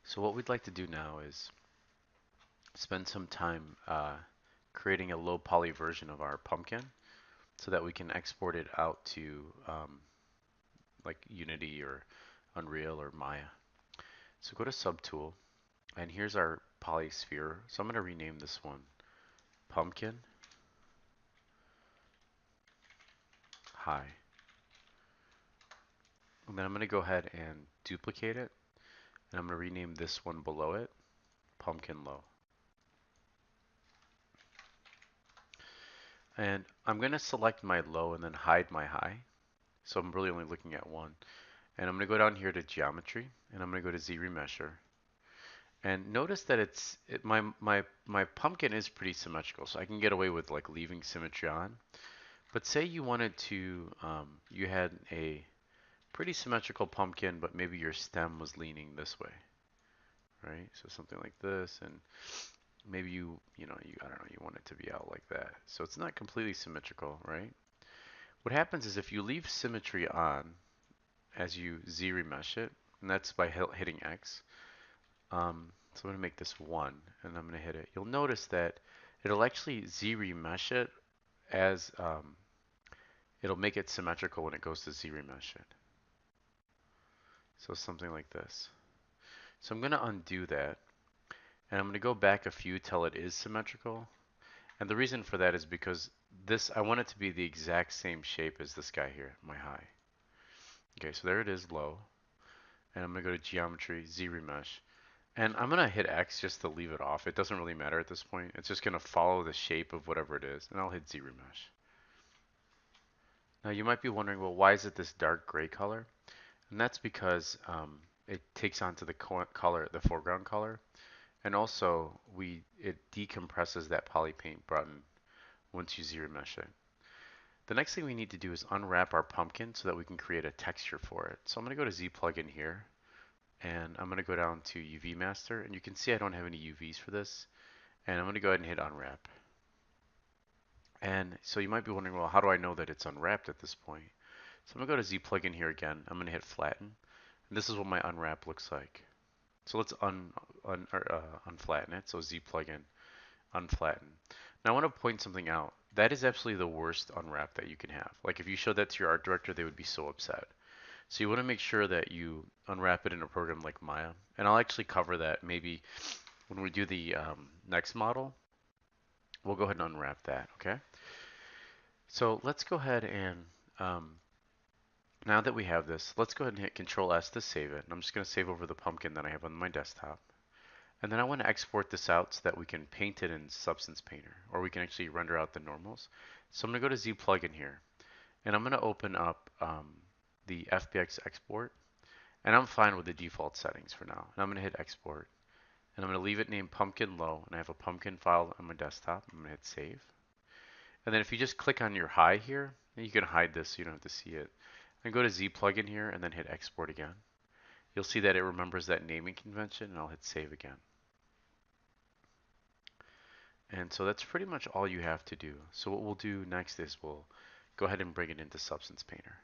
So what we'd like to do now is spend some time creating a low poly version of our pumpkin so that we can export it out to like Unity or Unreal or Maya. So go to Subtool, and here's our polysphere. So I'm going to rename this one Pumpkin High. And then I'm going to go ahead and duplicate it, and I'm going to rename this one below it Pumpkin Low. And I'm going to select my low and then hide my high. So I'm really only looking at one. And I'm going to go down here to geometry, and I'm going to go to Z remesher. And notice that my pumpkin is pretty symmetrical, so I can get away with like leaving symmetry on. But say you wanted to, you had a pretty symmetrical pumpkin, but maybe your stem was leaning this way, right? So something like this, and maybe I don't know, you want it to be out like that. So it's not completely symmetrical, right? What happens is if you leave symmetry on as you Z remesh it, and that's by hitting X. So I'm going to make this 1, and I'm going to hit it. You'll notice that it'll actually Z remesh it as it'll make it symmetrical when it goes to Z remesh it. So something like this. So I'm going to undo that, and I'm going to go back a few till it is symmetrical. And the reason for that is because I want it to be the exact same shape as this guy here, my high. Okay, so there it is, low. And I'm going to go to geometry, Z remesh. And I'm going to hit X just to leave it off. It doesn't really matter at this point. It's just going to follow the shape of whatever it is. And I'll hit Z remesh. Now you might be wondering, well, why is it this dark gray color? And that's because it takes onto the color, the foreground color. And also it decompresses that poly paint button once you Z remesh it. The next thing we need to do is unwrap our pumpkin so that we can create a texture for it. So I'm going to go to Z plugin here, and I'm going to go down to UV master, and you can see I don't have any UVs for this. And I'm going to go ahead and hit unwrap. And so you might be wondering, well, how do I know that it's unwrapped at this point? So I'm going to go to Z plugin here again. I'm going to hit flatten. And this is what my unwrap looks like. So let's unflatten it. So Z plugin, unflatten. Now I want to point something out. That is absolutely the worst unwrap that you can have. Like if you showed that to your art director, they would be so upset. So you want to make sure that you unwrap it in a program like Maya. And I'll actually cover that maybe when we do the next model. We'll go ahead and unwrap that, okay? So let's go ahead and now that we have this, let's go ahead and hit Control S to save it. And I'm just going to save over the pumpkin that I have on my desktop. And then I want to export this out so that we can paint it in Substance Painter, or we can actually render out the normals. So I'm going to go to Z plugin here, and I'm going to open up the FBX export, and I'm fine with the default settings for now. And I'm going to hit export, and I'm going to leave it named Pumpkin Low, and I have a pumpkin file on my desktop. I'm going to hit save. And then if you just click on your high here, you can hide this so you don't have to see it. And go to Z plugin here and then hit export again. You'll see that it remembers that naming convention, and I'll hit save again. And so that's pretty much all you have to do. So what we'll do next is we'll go ahead and bring it into Substance Painter.